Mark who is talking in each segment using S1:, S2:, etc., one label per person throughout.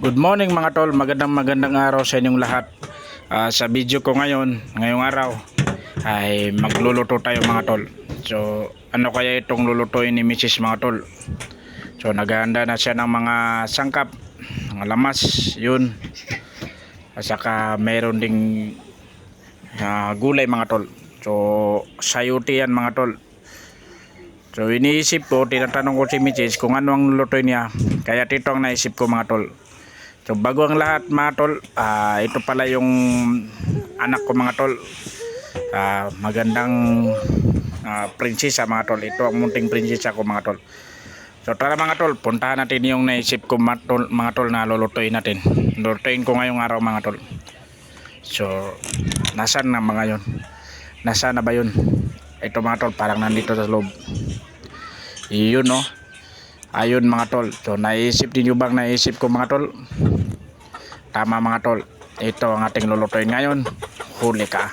S1: Good morning mga tol, magandang araw sa inyong lahat. Sa video ko ngayong araw ay magluluto tayo mga tol. So ano kaya itong lulutuin ni Mrs. mga tol? So naghahanda na siya ng mga sangkap, mga lamas, yun. At saka mayroon ding gulay mga tol. So sayuti yan mga tol. So iniisip ko, tinatanong ko si Mrs. kung ano ang lulutuin niya. Kaya ito ang naisip ko mga tol. So bago ang lahat mga tol, ito pala yung anak ko mga tol. Magandang prinsesa mga tol. Ito ang munting prinsesa ko mga tol. So tara mga tol, puntahan natin yung naisip ko mga tol na lulutuin natin. Lulutuin ko ngayong araw mga tol. So nasaan na mga yun? Nasaan na ba yun? Ito mga tol, parang nandito sa loob. Iyon no. Ayun mga tol. So naisip din bang naisip ko mga tol? Tama mga tol. Ito ang ating lulutuin ngayon. Huli ka.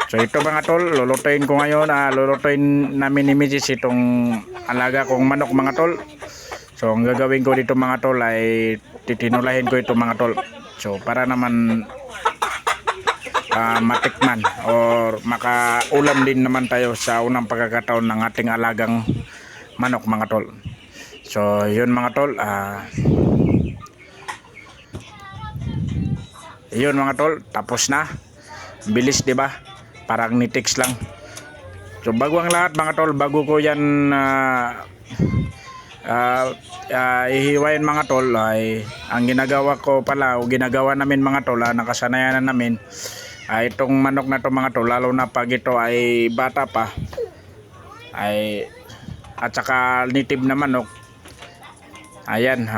S1: So ito mga tol, lulutuin ko ngayon. Lulutuin namin ni Mrs. itong alaga kong manok mga tol. So ang gagawin ko dito mga tol ay titinulahin ko ito mga tol. So para naman matikman or makaulam din naman tayo sa unang pagkakataon ng ating alagang manok mga tol. So yun mga tol, yun mga tol, tapos na. Bilis 'di ba? Parang nitix lang. So bago ang lahat mga tol, bago ko yan ihiwain mga tol, ay ang ginagawa ko pala o ginagawa namin mga tol, nakasanayan na namin itong manok na to mga tol, lalo na pag ito ay bata pa ay at saka native na manok. Ayan,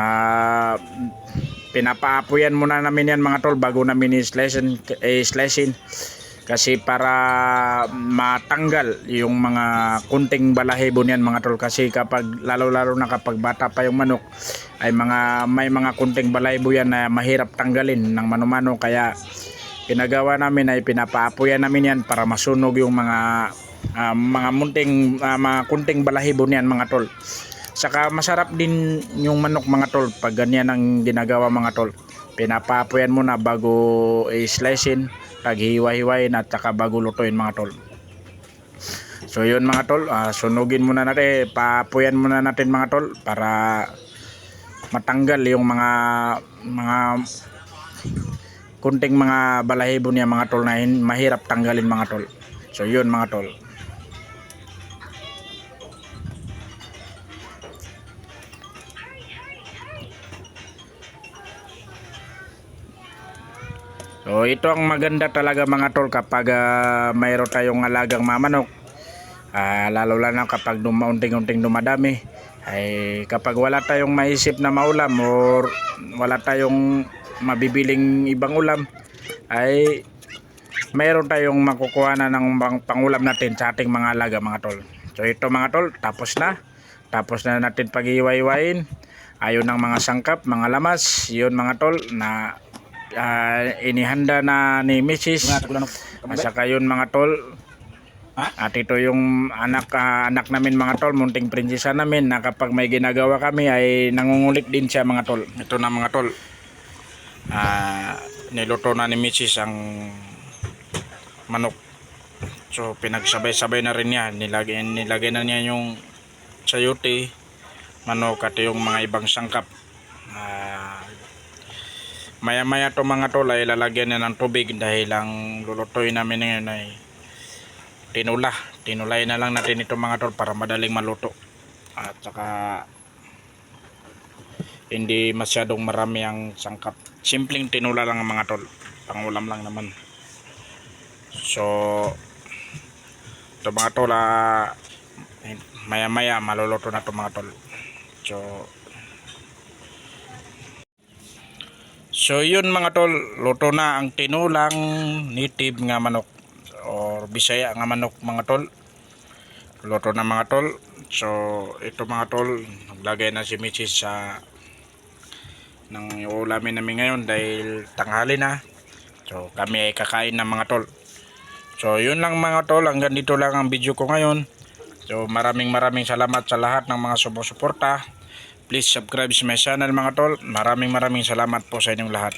S1: pinapaapoyan muna namin yan mga tol bago namin i-slicein kasi para matanggal yung mga kunting balahibo niyan mga tol, kasi kapag lalo na kapag bata pa yung manok ay may mga kunting balahibo yan na mahirap tanggalin ng mano-mano, kaya pinagawa namin ay pinapaapoyan namin yan para masunog yung mga mga kunting balahibo niyan mga tol. Saka masarap din yung manok mga tol pag ganyan ang ginagawa mga tol. Pinapaapoyan muna bago i-slicein, paghiwa-hiwain at saka bago lutuin mga tol. So yun mga tol, sunugin muna natin, paapoyan muna natin mga tol para matanggal yung mga kunting mga balahibo niya mga tol na mahirap tanggalin mga tol. So yun mga tol. So ito ang maganda talaga mga tol kapag mayroon tayong alagang mamanok, lalo na kapag unting-unting dumadami, ay kapag wala tayong maisip na maulam or wala tayong mabibiling ibang ulam, ay mayroon tayong makukuha na ng pangulam natin sa ating mga alaga mga tol. So ito mga tol, tapos na natin pag-iwa-iwain. Ayun ang mga sangkap, mga lamas, yun mga tol na inihanda na ni Mrs. At saka yun mga tol, at ito yung anak namin mga tol, munting prinsesa namin, na kapag may ginagawa kami ay nangungulit din siya mga tol. Ito na mga tol, niluto na ni Mrs. ang manok. So pinagsabay-sabay na rin niya, nilagay na niya yung sayote, manok at yung mga ibang sangkap. Maya-maya to mga tol ay lalagyan na ng tubig dahil ang lulutuin namin ngayon ay tinulay na lang natin ito mga tol para madaling maluto at saka hindi masyadong marami ang sangkap. Simpleng tinula lang mga tol, pangulam lang naman. So ito mga tol, maya-maya maluluto na ito mga tol. So yun mga tol, luto na ang tinulang native nga manok or Bisaya nga manok mga tol. Luto na mga tol. So ito mga tol, naglagay na si Mrs. sa ng ulamin namin ngayon dahil tanghali na. So kami ay kakain na mga tol. So yun lang mga tol, hanggang dito lang ang video ko ngayon. So maraming salamat sa lahat ng mga sumusuporta. Please subscribe sa my channel mga tol. Maraming salamat po sa inyong lahat.